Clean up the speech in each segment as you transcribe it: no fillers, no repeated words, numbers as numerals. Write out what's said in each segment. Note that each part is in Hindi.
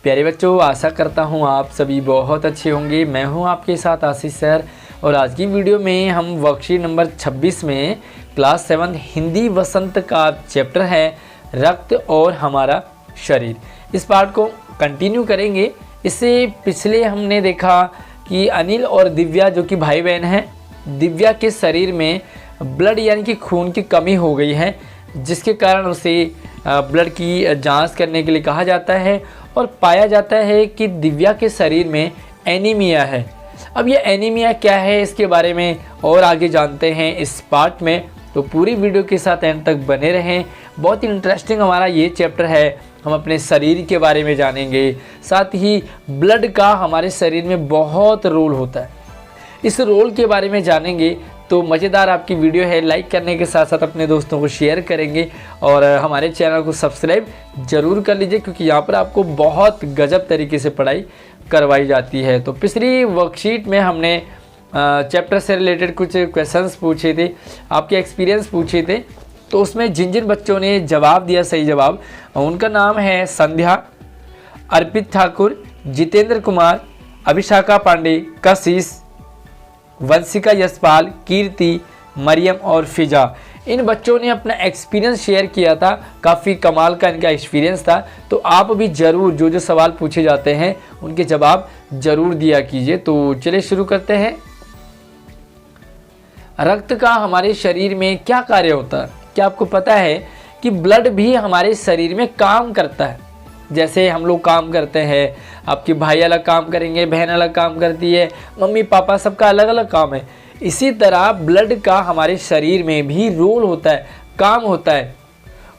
प्यारे बच्चों, आशा करता हूँ आप सभी बहुत अच्छे होंगे। मैं हूँ आपके साथ आशीष सर और आज की वीडियो में हम वर्कशीट नंबर 26 में क्लास 7 हिंदी वसंत का चैप्टर है रक्त और हमारा शरीर। इस पार्ट को कंटिन्यू करेंगे। इससे पिछले हमने देखा कि अनिल और दिव्या जो कि भाई बहन हैं, दिव्या के शरीर में ब्लड यानी कि खून की कमी हो गई है, जिसके कारण उसे ब्लड की जांच करने के लिए कहा जाता है और पाया जाता है कि दिव्या के शरीर में एनीमिया है। अब ये एनीमिया क्या है, इसके बारे में और आगे जानते हैं इस पार्ट में, तो पूरी वीडियो के साथ एंड तक बने रहें। बहुत ही इंटरेस्टिंग हमारा ये चैप्टर है। हम अपने शरीर के बारे में जानेंगे, साथ ही ब्लड का हमारे शरीर में बहुत रोल होता है, इस रोल के बारे में जानेंगे। तो मज़ेदार आपकी वीडियो है, लाइक करने के साथ साथ अपने दोस्तों को शेयर करेंगे और हमारे चैनल को सब्सक्राइब ज़रूर कर लीजिए, क्योंकि यहाँ पर आपको बहुत गजब तरीके से पढ़ाई करवाई जाती है। तो पिछली वर्कशीट में हमने चैप्टर से रिलेटेड कुछ क्वेश्चंस पूछे थे, आपके एक्सपीरियंस पूछे थे, तो उसमें जिन जिन बच्चों ने जवाब दिया सही जवाब, उनका नाम है संध्या, अर्पित ठाकुर, जितेंद्र कुमार, अभिषाका पांडे, कशिश, वंशिका यशपाल, कीर्ति, मरियम और फिजा। इन बच्चों ने अपना एक्सपीरियंस शेयर किया था। काफ़ी कमाल का इनका एक्सपीरियंस था। तो आप भी ज़रूर जो जो सवाल पूछे जाते हैं उनके जवाब ज़रूर दिया कीजिए। तो चलिए शुरू करते हैं। रक्त का हमारे शरीर में क्या कार्य होता है? क्या आपको पता है कि ब्लड भी हमारे शरीर में काम करता है? जैसे हम लोग काम करते हैं, आपके भाई अलग काम करेंगे, बहन अलग काम करती है, मम्मी पापा सबका अलग अलग काम है। इसी तरह ब्लड का हमारे शरीर में भी रोल होता है, काम होता है।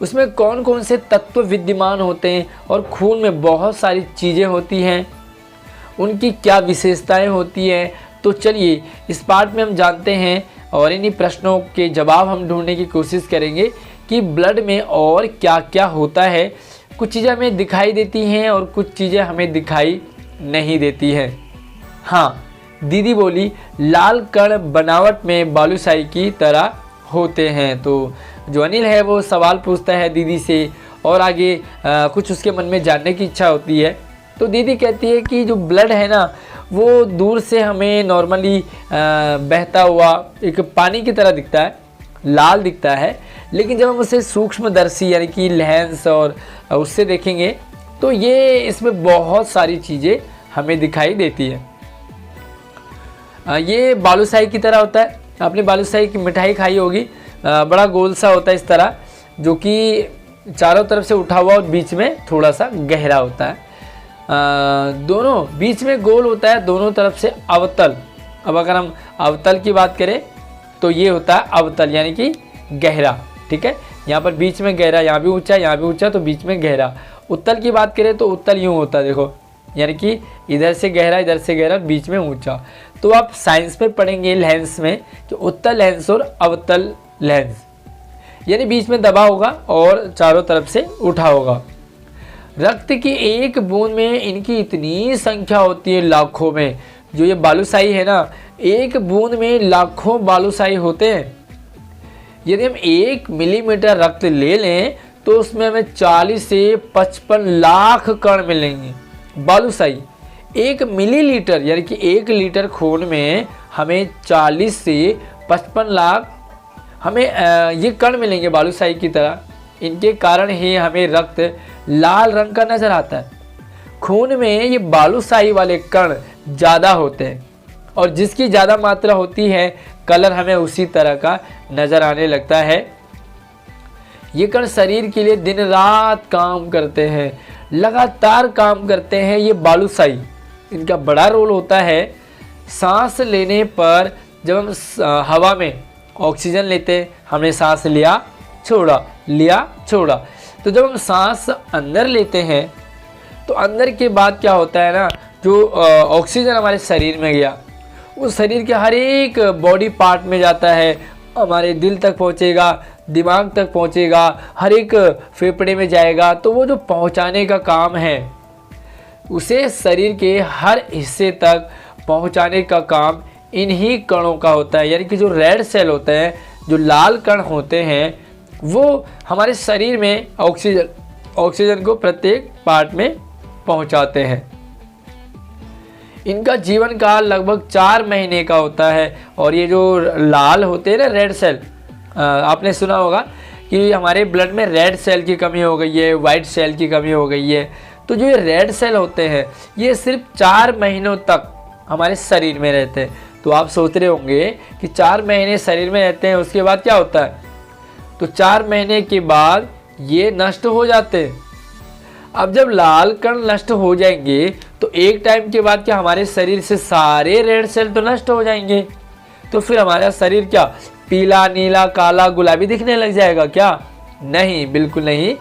उसमें कौन कौन से तत्व विद्यमान होते हैं और खून में बहुत सारी चीज़ें होती हैं, उनकी क्या विशेषताएं होती हैं। तो चलिए इस पार्ट में हम जानते हैं और इन्हीं प्रश्नों के जवाब हम ढूंढने की कोशिश करेंगे कि ब्लड में और क्या क्या होता है। कुछ चीज़ें हमें दिखाई देती हैं और कुछ चीज़ें हमें दिखाई नहीं देती हैं। हाँ, दीदी बोली लाल कण बनावट में बालूशाही की तरह होते हैं। तो जो अनिल है वो सवाल पूछता है दीदी से और आगे कुछ उसके मन में जानने की इच्छा होती है। तो दीदी कहती है कि जो ब्लड है ना, वो दूर से हमें नॉर्मली बहता हुआ एक पानी की तरह दिखता है, लाल दिखता है, लेकिन जब हम उसे सूक्ष्मदर्शी यानी कि लेंस और उससे देखेंगे तो ये इसमें बहुत सारी चीज़ें हमें दिखाई देती है। ये बालूशाही की तरह होता है। आपने बालूशाही की मिठाई खाई होगी, बड़ा गोल सा होता है इस तरह, जो कि चारों तरफ से उठा हुआ और बीच में थोड़ा सा गहरा होता है। दोनों बीच में गोल होता है, दोनों तरफ से अवतल। अब अगर हम अवतल की बात करें तो ये होता है अवतल यानी कि गहरा, ठीक है। यहाँ पर बीच में गहरा, यहाँ भी ऊंचा, यहाँ भी ऊंचा, तो बीच में गहरा। उत्तल की बात करें तो उत्तल यूँ होता है, देखो, यानी कि इधर से गहरा, बीच में ऊंचा। तो आप साइंस में पढ़ेंगे लेंस में कि उत्तल लेंस और अवतल लेंस, यानी बीच में दबा होगा और चारों तरफ से उठा होगा। रक्त की एक बूंद में इनकी इतनी संख्या होती है, लाखों में। जो ये बालूशाही है ना, एक बूंद में लाखों बालूशाही होते हैं। यदि हम 1 मिलीमीटर रक्त ले लें तो उसमें हमें 40 से 55 लाख कण मिलेंगे बालूशाही। 1 मिलीलीटर यानी कि 1 लीटर खून में हमें 40 से 55 लाख हमें ये कण मिलेंगे बालूशाही की तरह। इनके कारण ही हमें रक्त लाल रंग का नजर आता है। खून में ये बालूशाही वाले कण ज़्यादा होते हैं और जिसकी ज़्यादा मात्रा होती है कलर हमें उसी तरह का नज़र आने लगता है। ये कण शरीर के लिए दिन रात काम करते हैं, लगातार काम करते हैं। ये बालूशाही, इनका बड़ा रोल होता है। सांस लेने पर जब हम हवा में ऑक्सीजन लेते हैं, हमने सांस लिया छोड़ा, लिया छोड़ा, तो जब हम सांस अंदर लेते हैं तो अंदर के बाद क्या होता है ना, जो ऑक्सीजन हमारे शरीर में गया वो शरीर के हर एक बॉडी पार्ट में जाता है, हमारे दिल तक पहुंचेगा, दिमाग तक पहुंचेगा, हर एक फेफड़े में जाएगा। तो वो जो पहुंचाने का काम है उसे शरीर के हर हिस्से तक पहुंचाने का काम इन्हीं कणों का होता है। यानी कि जो रेड सेल होते हैं, जो लाल कण होते हैं, वो हमारे शरीर में ऑक्सीजन को प्रत्येक पार्ट में पहुंचाते हैं। इनका जीवन काल लगभग 4 महीने का होता है। और ये जो लाल होते हैं ना रेड सेल, आपने सुना होगा कि हमारे ब्लड में रेड सेल की कमी हो गई है, वाइट सेल की कमी हो गई है। तो जो ये रेड सेल होते हैं ये सिर्फ 4 महीनों तक हमारे शरीर में रहते हैं। तो आप सोच रहे होंगे कि 4 महीने शरीर में रहते हैं, उसके बाद क्या होता है? तो 4 महीने के बाद ये नष्ट हो जाते हैं। अब जब लाल कण नष्ट हो जाएंगे तो एक टाइम के बाद क्या हमारे शरीर से सारे रेड सेल तो नष्ट हो जाएंगे? तो फिर हमारा शरीर क्या पीला, नीला, काला, गुलाबी दिखने लग जाएगा क्या? नहीं, बिल्कुल नहीं।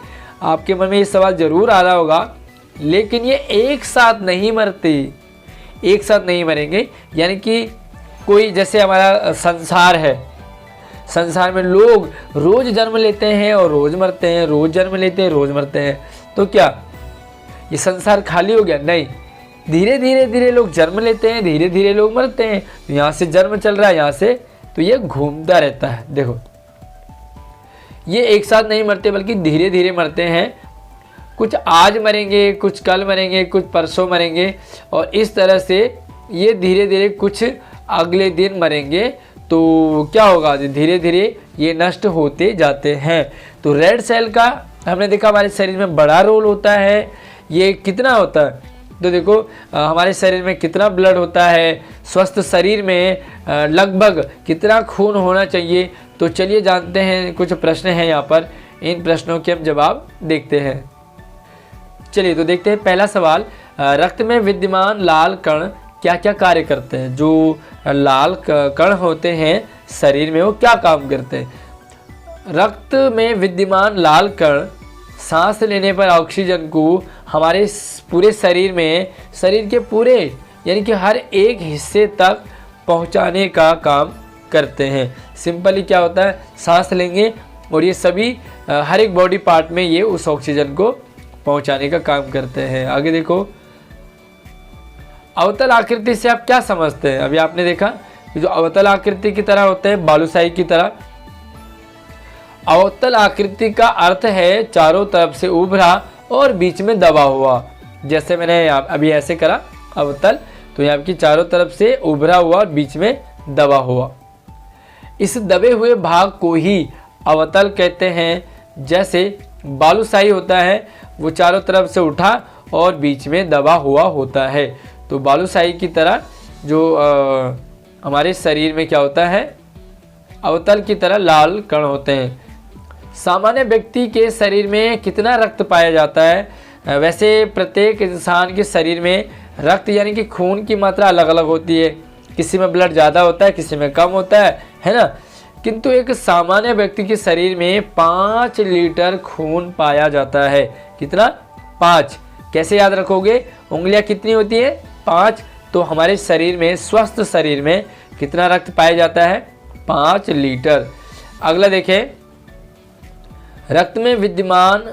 आपके मन में ये सवाल जरूर आ रहा होगा, लेकिन ये एक साथ नहीं मरते, एक साथ नहीं मरेंगे। यानी कि कोई जैसे हमारा संसार है, संसार में लोग रोज जन्म लेते हैं और रोज मरते हैं, रोज जन्म लेते हैं, रोज मरते हैं। तो क्या ये संसार खाली हो गया? नहीं, धीरे धीरे धीरे लोग जन्म लेते हैं, धीरे धीरे लोग मरते हैं। तो यहाँ से जन्म चल रहा है, यहाँ से, तो ये घूमता रहता है। देखो, ये एक साथ नहीं मरते बल्कि धीरे धीरे मरते हैं। कुछ आज मरेंगे, कुछ कल मरेंगे, कुछ परसों मरेंगे, और इस तरह से ये धीरे धीरे कुछ अगले दिन मरेंगे। तो क्या होगा? धीरे धीरे ये नष्ट होते जाते हैं। तो रेड सेल का हमने देखा हमारे शरीर में बड़ा रोल होता है। ये कितना होता है? तो देखो हमारे शरीर में कितना ब्लड होता है, स्वस्थ शरीर में लगभग कितना खून होना चाहिए। तो चलिए जानते हैं, कुछ प्रश्न हैं यहाँ पर, इन प्रश्नों के हम जवाब देखते हैं। चलिए तो देखते हैं पहला सवाल, रक्त में विद्यमान लाल कण क्या क्या कार्य करते हैं? जो लाल कण होते हैं शरीर में वो क्या काम करते हैं? रक्त में विद्यमान लाल कण सांस लेने पर ऑक्सीजन को हमारे पूरे शरीर में, शरीर के पूरे यानी कि हर एक हिस्से तक पहुंचाने का काम करते हैं। सिंपली क्या होता है, सांस लेंगे और ये सभी हर एक बॉडी पार्ट में ये उस ऑक्सीजन को पहुंचाने का काम करते हैं। आगे देखो, अवतल आकृति से आप क्या समझते हैं? अभी आपने देखा जो अवतल आकृति की तरह होते हैं, बालूशाही की तरह। अवतल आकृति का अर्थ है चारों तरफ से उभरा और बीच में दबा हुआ। जैसे मैंने अभी ऐसे करा अवतल, तो ये आपकी चारों तरफ से उभरा हुआ और बीच में दबा हुआ। इस दबे हुए भाग को ही अवतल कहते हैं। जैसे बालूशाही होता है, वो चारों तरफ से उठा और बीच में दबा हुआ होता है। तो बालूशाही की तरह जो हमारे शरीर में क्या होता है, अवतल की तरह लाल कण होते हैं। सामान्य व्यक्ति के शरीर में कितना रक्त पाया जाता है? वैसे प्रत्येक इंसान के शरीर में रक्त यानी कि खून की मात्रा अलग अलग होती है। किसी में ब्लड ज़्यादा होता है, किसी में कम होता है ना। किंतु एक सामान्य व्यक्ति के शरीर में 5 लीटर खून पाया जाता है। कितना? 5। कैसे याद रखोगे? उंगलियां कितनी होती है? 5। तो हमारे शरीर में, स्वस्थ शरीर में कितना रक्त पाया जाता है? 5 लीटर। अगला देखें, रक्त में विद्यमान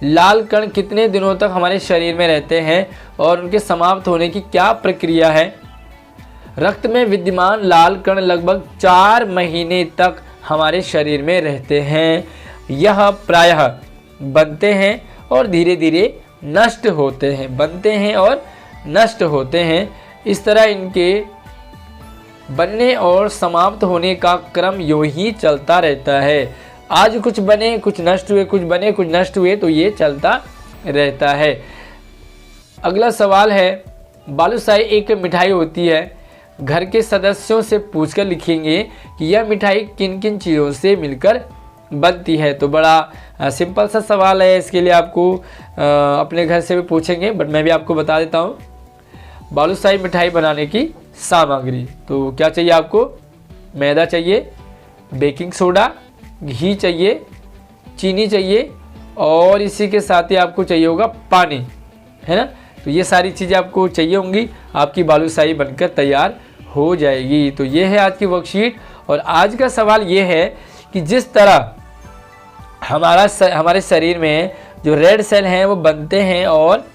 लाल कण कितने दिनों तक हमारे शरीर में रहते हैं और उनके समाप्त होने की क्या प्रक्रिया है? रक्त में विद्यमान लाल कण लगभग 4 महीने तक हमारे शरीर में रहते हैं। यह प्रायः बनते हैं और धीरे धीरे नष्ट होते हैं, बनते हैं और नष्ट होते हैं। इस तरह इनके बनने और समाप्त होने का क्रम यूं ही चलता रहता है। आज कुछ बने, कुछ नष्ट हुए, कुछ बने, कुछ नष्ट हुए, तो ये चलता रहता है। अगला सवाल है, बालूशाही एक मिठाई होती है। घर के सदस्यों से पूछकर लिखेंगे कि यह मिठाई किन किन चीज़ों से मिलकर बनती है। तो बड़ा सिंपल सा सवाल है, इसके लिए आपको अपने घर से भी पूछेंगे, बट मैं भी आपको बता देता हूँ। बालूशाही मिठाई बनाने की सामग्री, तो क्या चाहिए आपको? मैदा चाहिए, बेकिंग सोडा, घी चाहिए, चीनी चाहिए, और इसी के साथ ही आपको चाहिए होगा पानी, है ना। तो ये सारी चीज़ें आपको चाहिए होंगी, आपकी बालूशाही बनकर तैयार हो जाएगी। तो ये है आज की वर्कशीट। और आज का सवाल ये है कि जिस तरह हमारे शरीर में जो रेड सेल हैं वो बनते हैं और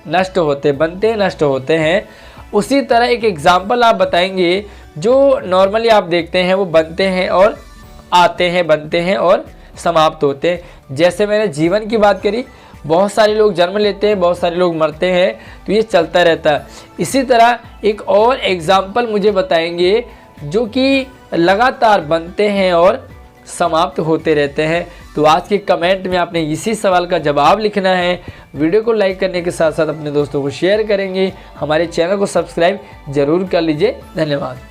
नष्ट होते, बनते हैं नष्ट होते हैं, उसी तरह एक एग्जाम्पल आप बताएंगे जो नॉर्मली आप देखते हैं वो बनते हैं और आते हैं, बनते हैं और समाप्त होते हैं। जैसे मैंने जीवन की बात करी, बहुत सारे लोग जन्म लेते हैं, बहुत सारे लोग मरते हैं, तो ये चलता रहता है। इसी तरह एक और एग्जाम्पल मुझे बताएंगे जो कि लगातार बनते हैं और समाप्त होते रहते हैं। तो आज के कमेंट में आपने इसी सवाल का जवाब लिखना है। वीडियो को लाइक करने के साथ साथ अपने दोस्तों को शेयर करेंगे। हमारे चैनल को सब्सक्राइब जरूर कर लीजिए। धन्यवाद।